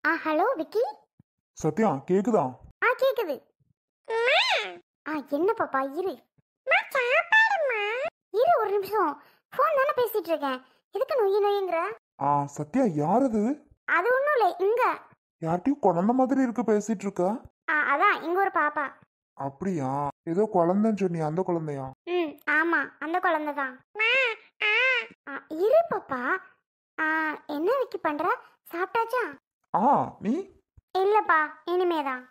Hello Vicky. Sathya கேக்குதா? கேக்குது. என்ன பாப்பா இரு. இரு ஒரு நிமிஷம். ஃபோன் தானே பேசிட்டு இருக்கேன். எதுக்கு நொய்யு நொய்யுங்கிற? சத்யா யார் அது? அது ஒண்ணும் இல்லை, இங்க. யார்கிட்டயும் குழந்தை மாதிரி இருக்கு பேசிட்டு இருக்க. அதான் இங்க ஒரு பாப்பா. அப்படியா? ஏதோ குழந்தைன்னு சொன்னியா, அந்த குழந்தையா? ஆமா, அந்த குழந்தை தான். இரு பாப்பா. என்ன விக்கி பண்ற? சாப்பிட்டாச்சா? நீ? இல்லப்பா, இனிமேதான்.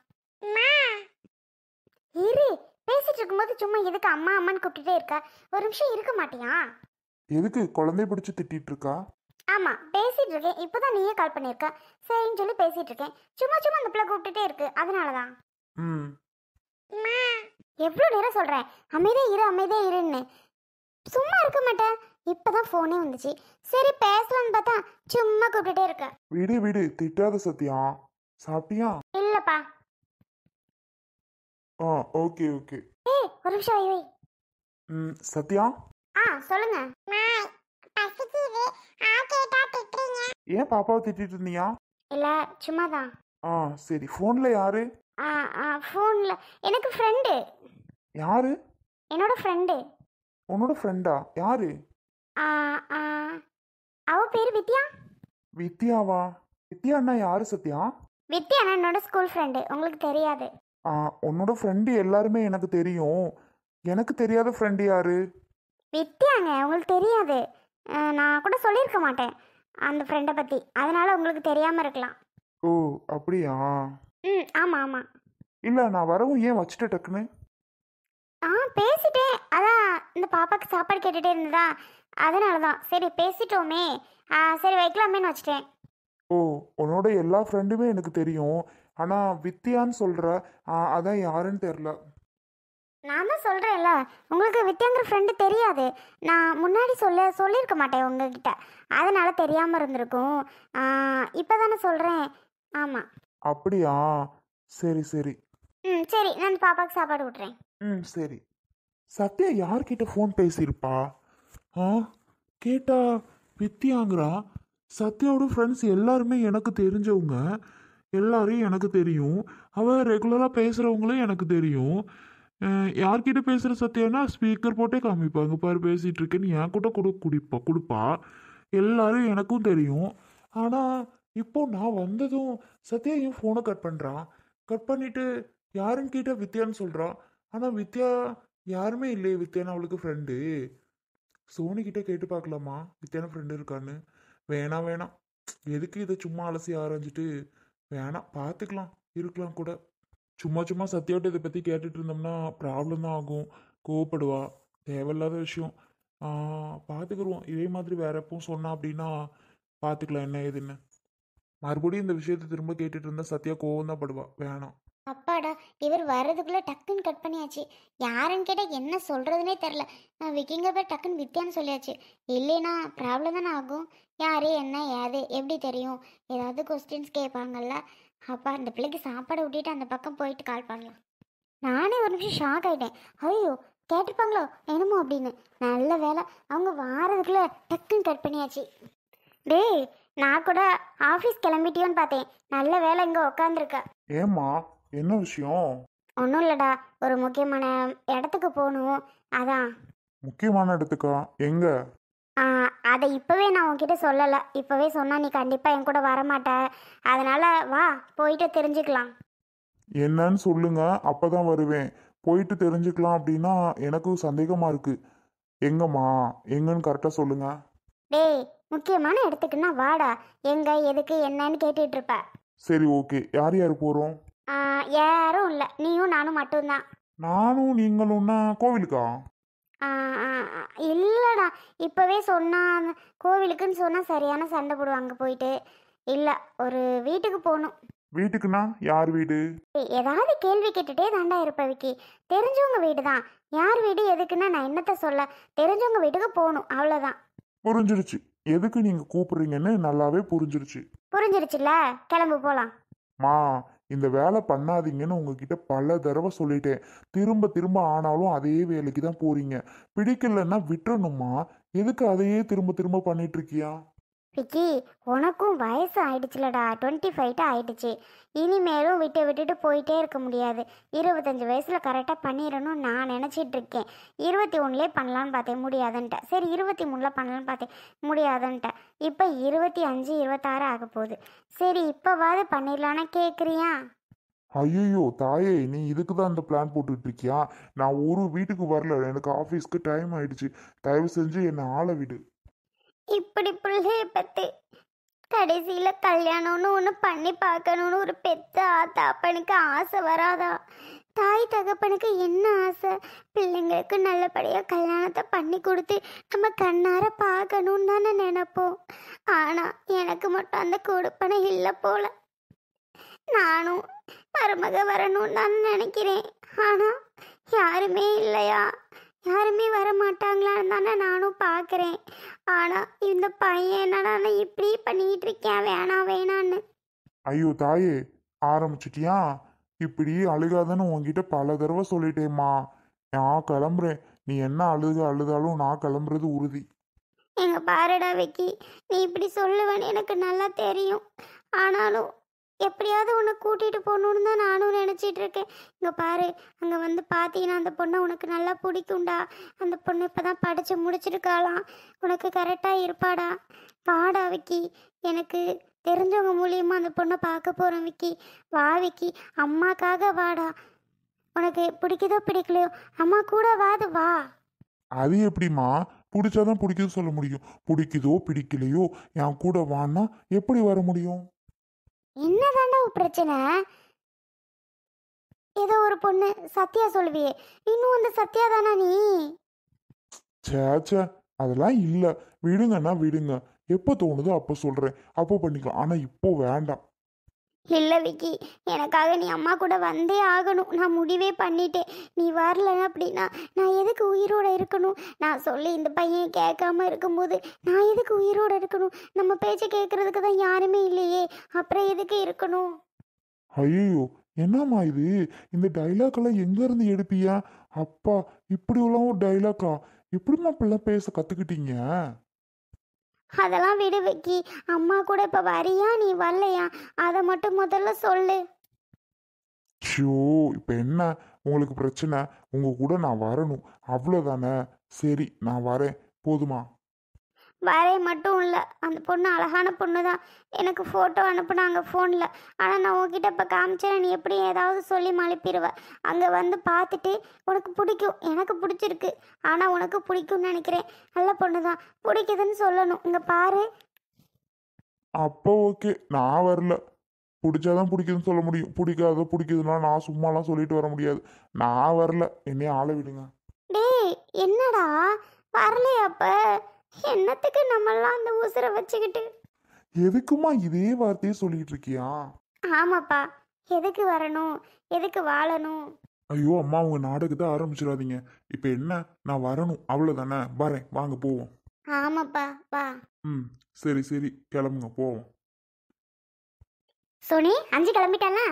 இரு, பேசிட்டு இருக்கும்போது சும்மா எதுக்கு அம்மா அம்மான்னு கூப்பிட்டுட்டே இருக்க? ஒரு நிமிஷம் இருக்க மாட்டியா? எதுக்கு குழந்தைய பிடிச்சு திட்டிட்டு இருக்கா? ஆமா, பேசிட்டு இருக்கேன். இப்பதான் நீயே கால் பண்ணிருக்க. சரின்னு சொல்லி பேசிட்டு இருக்கேன். சும்மா சும்மா அந்த பிள்ளை கூப்பிட்டுட்டே இருக்கு, அதனாலதான். எவ்வளவு நேரம் சொல்றேன் அமைதியா இரு அமைதியா இருன்னு. சும்மா இருக்க மாட்டேன். இப்பதான் போனே வந்துச்சு. சரி பேசலான்னு பார்த்தா சும்மா கூப்பிட்டுட்டே இருக்க. விடு விடு, திட்டாத சத்யா. சாப்பிட்டியா? இல்லப்பா. Okay okay. ஒரு நிமிஷம் வை வை. சத்யா. சொல்லுங்க. ஏன் பாப்பாவை திட்டிட்டு இருந்தியா? இல்ல, சும்மாதான். சரி. போன்ல யாரு? போன்ல எனக்கு ஃப்ரெண்டு. யாரு? என்னோட ஃப்ரெண்டு. உன்னோட ஃப்ரெண்டா? யாரு? அவ பேரு வித்யா. வித்யாவா? வித்யான்னா யாரு சத்யா? வித்யா என்னோட ஸ்கூல் ஃப்ரெண்டு, உங்களுக்கு தெரியாது. உன்னோட ஃப்ரெண்டு எல்லாருமே எனக்கு தெரியும். எனக்கு தெரியாத ஃப்ரெண்டு யாரு? வித்யாங்க, உங்களுக்கு தெரியாது. நான் கூட சொல்லியிருக்க மாட்டேன் அந்த ஃப்ரெண்டை பற்றி, அதனால உங்களுக்கு தெரியாமல் இருக்கலாம். ஓ அப்படியா? ஆமாம் ஆமாம். இல்லை, நான் வரவும் ஏன் வச்சுட்ட டக்குன்னு? பேசிட்டேன். அதான் இந்த பாப்பாக்கு சாப்பாடு கேட்டுகிட்டே இருந்ததா, அதனால தான் சரி பேசிட்டோமே, சரி வைக்கலாமேன்னு வச்சுட்டேன். ஓ, உன்னோட எல்லா ஃப்ரெண்டுமே எனக்கு தெரியும். ஆனால் வித்யான்னு சொல்கிற, அதான் யாருன்னு தெரில. நான் தான் சொல்கிறேன்ல, உங்களுக்கு வித்யாங்கிற ஃப்ரெண்டு தெரியாது. நான் முன்னாடி சொல்லியிருக்க மாட்டேன் உங்ககிட்ட, அதனால தெரியாமல் இருந்திருக்கும். இப்போ தானே சொல்கிறேன். ஆமாம். அப்படியா? சரி சரி. சரி, நான் பாப்பாவுக்கு சாப்பாடு விட்றேன். சரி. சத்யா யார்கிட்ட ஃபோன் பேசியிருப்பா? கேட்டா வித்யாங்கிறா. சத்யாவோட ஃப்ரெண்ட்ஸ் எல்லாருமே எனக்கு தெரிஞ்சவங்க, எல்லாரையும் எனக்கு தெரியும். அவள் ரெகுலராக பேசுகிறவங்களும் எனக்கு தெரியும். யார்கிட்ட பேசுகிற சத்யானா ஸ்பீக்கர் போட்டே காமிப்பாங்க, பாரு பேசிகிட்டு இருக்கேன்னு என் கூட கொடுப்பா. எல்லாரும் எனக்கும் தெரியும். ஆனால் இப்போ நான் வந்ததும் சத்யா என் ஃபோனை கட் பண்ணுறான். கட் பண்ணிவிட்டு யாருன்னு கேட்டால் வித்யான்னு சொல்கிறான். ஆனால் வித்யா யாருமே இல்லையே வித்யான்னு அவளுக்கு ஃப்ரெண்டு. சோனிக்கிட்ட கேட்டு பார்க்கலாமா வித்யான ஃப்ரெண்டு இருக்கான்னு? வேணாம், எதுக்கு இதை சும்மா அலசி ஆராய்ஞ்சிட்டு, வேணாம், பார்த்துக்கலாம், இருக்கலாம் கூட. சும்மா சத்யாவிட்ட இதை பற்றி கேட்டுட்டு இருந்தோம்னா ப்ராப்ளம் தான் ஆகும், கோவப்படுவா, தேவையில்லாத விஷயம். பார்த்துக்குருவோம். இதே மாதிரி வேற எப்பவும் சொன்னா அப்படின்னா பார்த்துக்கலாம் என்ன ஏதுன்னு. மறுபடியும் இந்த விஷயத்தை திரும்ப கேட்டுட்டு இருந்தா சத்யா கோவம் தான் படுவா, வேணாம். அப்பாடா, இவர் வர்றதுக்குள்ளே டக்குன்னு கட் பண்ணியாச்சு. யாருன்னு கேட்டால் என்ன சொல்கிறதுனே தெரில. நான் விக்கிங்க போய் டக்குன்னு வித்தியான்னு சொல்லியாச்சு. இல்லைன்னா ப்ராப்ளம் தானே ஆகும். யார் என்ன ஏது எப்படி தெரியும்? ஏதாவது கொஸ்டின்ஸ் கேட்பாங்கல்ல. அப்பா, அந்த பிள்ளைக்கு சாப்பாடு விட்டுட்டு அந்த பக்கம் போயிட்டு கால் பண்ணலாம். நானே ஒரு நிமிஷம் ஷாக் ஆகிட்டேன். ஐயோ, கேட்டுப்பாங்களோ என்னமோ அப்படின்னு. நல்ல வேலை அவங்க வாரதுக்குள்ளே டக்குன்னு கட் பண்ணியாச்சு. டேய், நான் கூட ஆஃபீஸ் கிளம்பிட்டியோன்னு பார்த்தேன். நல்ல வேலை இங்கே உட்காந்துருக்க. ஏம்மா, என்ன விஷயம்? ஒன்றும் இல்லைடா, ஒரு முக்கியமான இடத்துக்கு போகணும், அதான். முக்கியமான இடத்துக்கா? எங்க? அதை இப்போவே நான் உன்கிட்ட சொல்லலை. இப்போவே சொன்னால் நீ கண்டிப்பாக என் கூட வரமாட்ட. அதனால் வா, போயிட்டு தெரிஞ்சுக்கலாம். என்னன்னு சொல்லுங்க, அப்பதான் வருவேன். போயிட்டு தெரிஞ்சுக்கலாம் அப்படின்னா எனக்கும் சந்தேகமா இருக்கு. எங்கம்மா, எங்கன்னு கரெக்டாக சொல்லுங்க. டேய், முக்கியமான இடத்துக்குன்னா வாடா. எங்க எதுக்கு என்னன்னு கேட்டுட்டு இருப்ப. சரி ஓகே. யார் யார் போகிறோம்? யாரும் இல்லை, நீயும் நானும் மட்டும்தான். நானும் நீங்களும்னா கோவிலுக்கா? இல்லைடா, இப்போவே சொன்னால் கோவிலுக்குன்னு சொன்னால் சரியான சண்டை போடுவாங்க போயிட்டு. இல்லை, ஒரு வீட்டுக்கு போகணும். வீட்டுக்குன்னா யார் வீடு? ஏதாவது கேள்வி கேட்டுட்டே தாண்டா இருப்ப விக்கி. தெரிஞ்சவங்க வீடு தான். யார் வீடு எதுக்குன்னா நான் என்னத்த சொல்ல? தெரிஞ்சவங்க வீட்டுக்கு போகணும், அவ்வளோதான். புரிஞ்சிருச்சு, எதுக்கு நீங்கள் கூப்பிடுறீங்கன்னு நல்லாவே புரிஞ்சிருச்சு. புரிஞ்சிருச்சுல்ல, கிளம்பு போகலாம். மா, இந்த வேலை பண்ணாதீங்கன்னு உங்ககிட்ட பல தடவை சொல்லிட்டேன். திரும்ப திரும்ப ஆனாலும் அதே வேலைக்கு தான் போறீங்க. பிடிக்கலன்னா விட்டுறணுமா? எதுக்கு அதையே திரும்ப திரும்ப பண்ணிட்டு இருக்கியா? விக்கி, உனக்கும் வயசு ஆயிடுச்சுலடா, 25 ஆயிடுச்சு. இனிமேலும் விட்டுட்டு போயிட்டே இருக்க முடியாது. 25 வயசில் கரெக்டாக பண்ணிடணும் நான் நினச்சிட்டு இருக்கேன். 21லே பண்ணலான்னு பார்த்தேன், முடியாதுன்ட்டேன். சரி 23ல் பண்ணலான்னு பார்த்தேன், முடியாதுன்ட்டேன். இப்போ 25 26 ஆக போகுது. சரி இப்போவாது பண்ணிடலான்னு கேட்குறியா? ஐயோ தாயே, நீ இதுக்கு தான் இந்த பிளான் போட்டுட்டு இருக்கியா? நான் ஒரு வீட்டுக்கு வரல, எனக்கு ஆஃபீஸ்க்கு டைம் ஆயிடுச்சு. தயவு செஞ்சு என்னை ஆளை விடு. இப்படி பிள்ளைய பற்றி கடைசியில் கல்யாணம்னு ஒன்று பண்ணி பார்க்கணுன்னு ஒரு பெத்த ஆத்தா அப்பனுக்கு ஆசை வராதா? தாய் தகப்பனுக்கு என்ன ஆசை? பிள்ளைங்களுக்கு நல்லபடியாக கல்யாணத்தை பண்ணி கொடுத்து நம்ம கண்ணார பார்க்கணுன்னு தானே நினைப்போம். ஆனால் எனக்கு மட்டும் அந்த கொடுப்பனை இல்லை போல. நானும் மருமக வரணும்னு நான் நினைக்கிறேன். ஆனால் யாருமே இல்லையா? யாருமே வர மாட்டாங்களான்னு தானே நானும் பார்க்குறேன். ஆனால் இந்த பையன் என்னடா இப்படி பண்ணிக்கிட்டு இருக்கேன், வேணாம் வேணான்னு. ஐயோ தாயே, ஆரம்பிச்சிட்டியா? இப்படி அழுகாதன்னு உன்கிட்ட பல தடவை சொல்லிட்டேம்மா. நான் கிளம்புறேன். நீ என்ன அழுதாலும் நான் கிளம்புறது உறுதி. எங்க பாருடா விக்கி, நீ இப்படி சொல்லுவேன்னு எனக்கு நல்லா தெரியும். ஆனாலும் எப்படியாவது உன்னை கூட்டிகிட்டு போகணுன்னு தான் நானும் நினச்சிட்டு இருக்கேன். இங்கே பாரு, அங்கே வந்து பார்த்தீங்கன்னா அந்த பொண்ணை உனக்கு நல்லா பிடிக்கும்டா. அந்த பொண்ணு இப்போ தான் படித்து முடிச்சிருக்காளாம், உனக்கு கரெக்டாக இருப்பாடா. வாடா விக்கி, எனக்கு தெரிஞ்சவங்க மூலியமாக அந்த பொண்ணை பார்க்க போகிறேன் விக்கி. வா விக்கி, அம்மாக்காக வாடா. உனக்கு பிடிக்குதோ பிடிக்கலையோ அம்மா கூட வாது வா. அது எப்படிம்மா? பிடிச்சாதான் பிடிக்குது சொல்ல முடியும். பிடிக்குதோ பிடிக்கலையோ என் கூட வான்னா எப்படி வர முடியும்? என்னதாண்டா பிரச்சனை? ஏதோ ஒரு பொண்ணு சத்யா சொல்லுவியே, இன்னும் அந்த சத்யா தானா நீ? சேச்சே, அதெல்லாம் இல்லை. விடுங்கன்னா விடுங்க. எப்போ தோணுதோ அப்போ சொல்கிறேன், அப்போ பண்ணிக்கலாம். ஆனால் இப்போ வேண்டாம். இல்லை விக்கி, எனக்காக நீ அம்மா கூட வந்தே ஆகணும். நான் முடிவே பண்ணிட்டேன். நீ வரலன்னா அப்படின்னா நான் எதுக்கு உயிரோட இருக்கணும்? நான் சொல்லி இந்த பையன் கேட்காம இருக்கும்போது நான் எதுக்கு உயிரோட இருக்கணும்? நம்ம பேச்சை கேட்கறதுக்கு தான் யாருமே இல்லையே, அப்புறம் எதுக்கு இருக்கணும்? ஐயோ, என்னம்மா இது? இந்த டைலாக்கெல்லாம் எங்கேருந்து எடுப்பியா? அப்பா, இப்படி உள்ள ஒரு டைலாக்கா? எப்படிம்மா இப்படிலாம் பேச கற்றுக்கிட்டீங்க? அதெல்லாம் விடு விக்கி, அம்மா கூட இப்போ வரியா நீ வரலையா அதை மட்டும் முதல்ல சொல்லு. ஷோ, இப்போ என்ன உங்களுக்கு பிரச்சனை? உங்கள் கூட நான் வரணும், அவ்வளோதானே? சரி, நான் வரேன், போதுமா? வரே மட்டும் இல்லை, அந்த பொண்ணு அழகான பொண்ணு தான். எனக்கு ஃபோட்டோ அனுப்புனாங்க ஃபோனில். ஆனால் நான் உன்கிட்ட இப்போ காமிச்சேன், நீ எப்படி ஏதாவது சொல்லி மழுப்பிடுவ. அங்கே வந்து பார்த்துட்டு உனக்கு பிடிக்கும், எனக்கு பிடிச்சிருக்கு, ஆனால் உனக்கு பிடிக்கும்னு நினைக்கிறேன். நல்ல பொண்ணு தான், பிடிக்குதுன்னு சொல்லணும். இங்கே பாரு. அப்போ ஓகே, நான் வரல. பிடிச்சாதான் பிடிக்குதுன்னு சொல்ல முடியும். பிடிக்காத பிடிக்குதுன்னா நான் சும்மாலாம் சொல்லிட்டு வர முடியாது. நான் வரல, என்னைய ஆள விடுங்க. டேய் என்னடா வரலையா? அப்போ என்னத்துக்கு நம்மெல்லாம் அந்த உசுரை வச்சுக்கிட்டு? எதுக்குமா இதே வார்த்தையே சொல்லிட்டு இருக்கியா? ஆமாப்பா, எதுக்கு வரணும், எதுக்கு வாழணும்? ஐயோ அம்மா, உங்க நாடகத்தை ஆரம்பிச்சிடாதீங்க. இப்போ என்ன, நான் வரணும், அவ்வளோதானே? வரேன், வாங்க போவோம். ஆமாப்பா வா. ம், சரி சரி, கிளம்புங்க போவோம். சோனி, அஞ்சு கிளம்பிட்டாளா?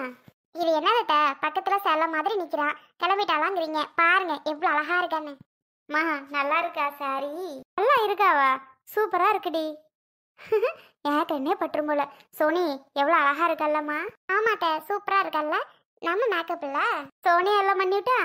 இது என்னட்ட பக்கத்துல சேல மாதிரி நிக்கிறா, கிளம்பிட்டாளாங்கிறீங்க? பாருங்க எவ்வளவு அழகா இருக்கான்னு. மா நல்லா இருக்கா சாரி? நல்லா இருக்காவா? சூப்பரா இருக்குடி. என் கண்ணே பற்றும் போல. சோனி எவ்வளவு அழகா இருக்கல்லம்மா? ஆமாட்ட சூப்பரா இருக்கல்ல. நம்ம மேக்கப் இல்ல சோனி எல்லாம் பண்ணிவிட்டா?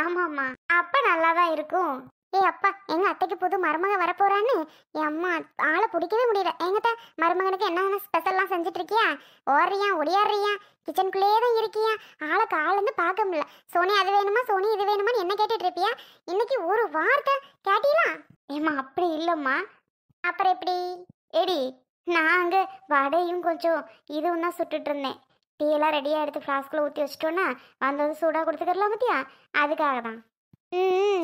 ஆமாம்மா. அப்ப நல்லாதான் இருக்கும். ஏய் அப்பா, எங்க அத்தைக்கு புது மருமக வரப்போறான்னு என் அம்மா ஆளை பிடிக்கவே முடியல. எங்கிட்ட மருமகனுக்கு என்ன ஸ்பெஷல்லாம் செஞ்சுட்டு இருக்கியா? ஓடுறியா ஒடியாடுறியா, கிச்சனுக்குள்ளேயே தான் இருக்கியா? ஆளை காலேருந்து பார்க்க முடியல. சோனி அது வேணுமா, சோனி இது வேணுமான்னு என்ன கேட்டுட்டு இருப்பியா? இன்னைக்கு ஒரு வார்த்தை கேட்டீங்களா? ஏம்மா அப்படி இல்லைம்மா. அப்புறம் எப்படி? எடி, நான் அங்கே வடையும் கொஞ்சம் இதுவும் தான் சுட்டுட்டு இருந்தேன். டீ எல்லாம் ரெடியாக எடுத்து ஃப்ளாஸ்கில் ஊற்றி வச்சிட்டோன்னா வந்தது சூடாக கொடுத்துக்கலாம் பத்தியா? அதுக்காக தான்.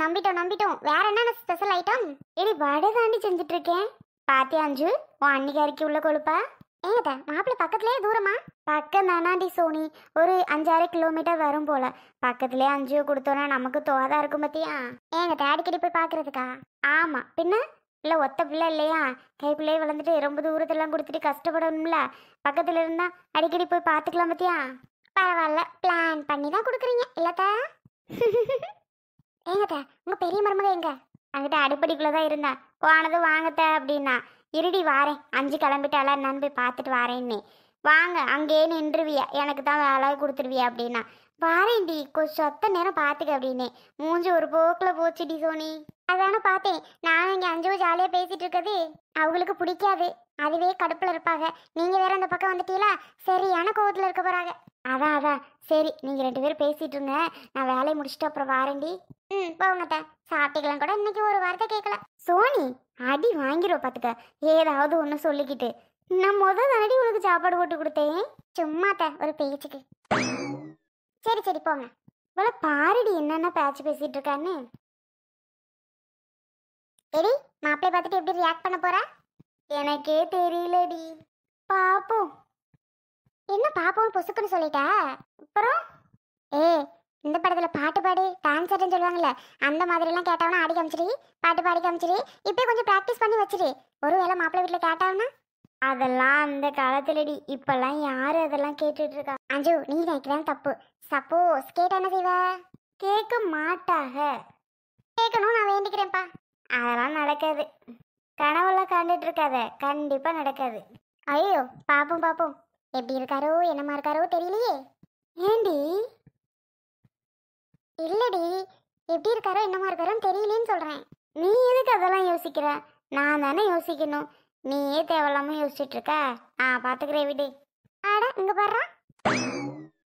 நம்பிட்டோம். வேற என்னென்ன ஸ்பெஷல் ஐட்டம்? எடி வடை தாண்டி செஞ்சுட்டு இருக்கேன். பாத்தியா அஞ்சு, உன் அன்னிக்காரிக்கு உள்ள கொழுப்பா? ஏங்கட்ட மாப்பிள்ளை பக்கத்துலேயே தூரமா? பக்கம் தானாண்டி சோனி, ஒரு 5-6 கிலோமீட்டர் வரும் போல. பக்கத்துலேயே அஞ்சு கொடுத்தோன்னா நமக்கு தோதா இருக்கும் பத்தியா? ஏங்கட்ட அடிக்கடி போய் பார்க்கறதுக்கா? ஆமாம், பின்ன இல்லை ஒத்த பிள்ளை இல்லையா, கைப்பிள்ளையே வளர்ந்துட்டு ரொம்ப தூரத்தெல்லாம் கொடுத்துட்டு கஷ்டப்படணும்ல. பக்கத்தில் இருந்தால் அடிக்கடி போய் பார்த்துக்கலாம் பத்தியா? பரவாயில்ல, பிளான் பண்ணி தான் கொடுக்குறீங்க இல்லத்தா? ஏங்கத்த உங்கள் பெரிய மருமக எங்க? அங்கிட்ட அடிப்படிக்குள்ளே தான் இருந்தா, போனது வாங்கத்த அப்படின்னா. இருடி வாரேன், 5 கிளம்பிட்டாளா நான் போய் பார்த்துட்டு வாரேன்னு. வாங்க அங்கேயே நின்றுவியா, எனக்கு தான் வேலை கொடுத்துருவியா அப்படின்னா. வாரேன்டி கொஞ்சம் சொத்த நேரம் பார்த்துக்க அப்படின்னு. மூஞ்சி ஒரு போக்கில் போச்சுடி சோனி. அதானே பார்த்தேன், நான் இங்கே அஞ்சு ஜாலியாக பேசிட்டு இருக்கது அவங்களுக்கு பிடிக்காது. அதுவே கடுப்பில் இருப்பாங்க. நீங்கள் வேற அந்த பக்கம் வந்துட்டீங்களா, சரியான கோவத்தில் இருக்க போகிறாங்க. அதான் சரி, நீங்கள் 2 பேரும் பேசிட்டு இருங்க, நான் வேலையை முடிச்சுட்டு அப்புறம் வாரேன்டி. போங்கத்த, சாப்பிட்டுக்கலாம் கூட இன்னைக்கு ஒரு வார்த்தை கேட்கல. சோனி அடி வாங்கிரும் பார்த்துக்க, ஏதாவது ஒன்று சொல்லிக்கிட்டு. நான் தானடி உனக்கு சாப்பாடு போட்டு கொடுத்தேன், சும்மாத்த ஒரு பேச்சுக்கு. சரி போங்க. இவ்வளோ பாருடி என்னென்ன பேச்சு பேசிட்டு இருக்கான்னு. எடி மாப்பிள்ளை பார்த்துட்டு எப்படி ரியாக்ட் பண்ண போற? எனக்கே தெரியலடி, பாப்போம். என்ன பாப்போம் பொசுக்குன்னு சொல்லிட்டா? அப்புறம் இந்த படத்துல பாட்டு பாடி டான்ஸ் ஆடுன்னு சொல்லுவாங்கல்ல, அந்த மாதிரிலாம் கேட்டாவனா ஆடி காமிச்சிரு, பாட்டு பாடி காமிச்சிரு. இப்போ கொஞ்சம் ப்ராக்டிஸ் பண்ணி வச்சிரு. ஒருவேளை மாப்பிள்ளை வீட்டில் கேட்டாவனா? அதெல்லாம் அந்த காலத்துலடி, இப்பெல்லாம் யாரு அதெல்லாம் கேட்டுட்டு இருக்கா? அஞ்சு நீ நினைக்கிறேன் தப்பு. சப்போஸ் கேட்டா என்ன செய்வ? கேட்க மாட்டாக. கேட்கணும் நான் வேண்டிக்கிறேன்ப்பா. அதெல்லாம் நடக்காது, கனவெல்லாம் கண்டுட்டு இருக்காத, கண்டிப்பா நடக்காது. ஐயோ பாப்போம் எப்படி இருக்காரோ என்னமா இருக்காரோ தெரியலையே. ஏண்டி? இல்லடி, எப்படி இருக்காரோ என்னமா இருக்காரோன்னு தெரியலேன்னு சொல்றேன். நீ எதுக்கு அதெல்லாம் யோசிக்கிற? நான் தானே யோசிக்கணும், நீயே தேவையில்லாம யோசிச்சுட்டு இருக்க. பாத்துக்கிறேன் விடு. ஆட இங்க பாடுறா.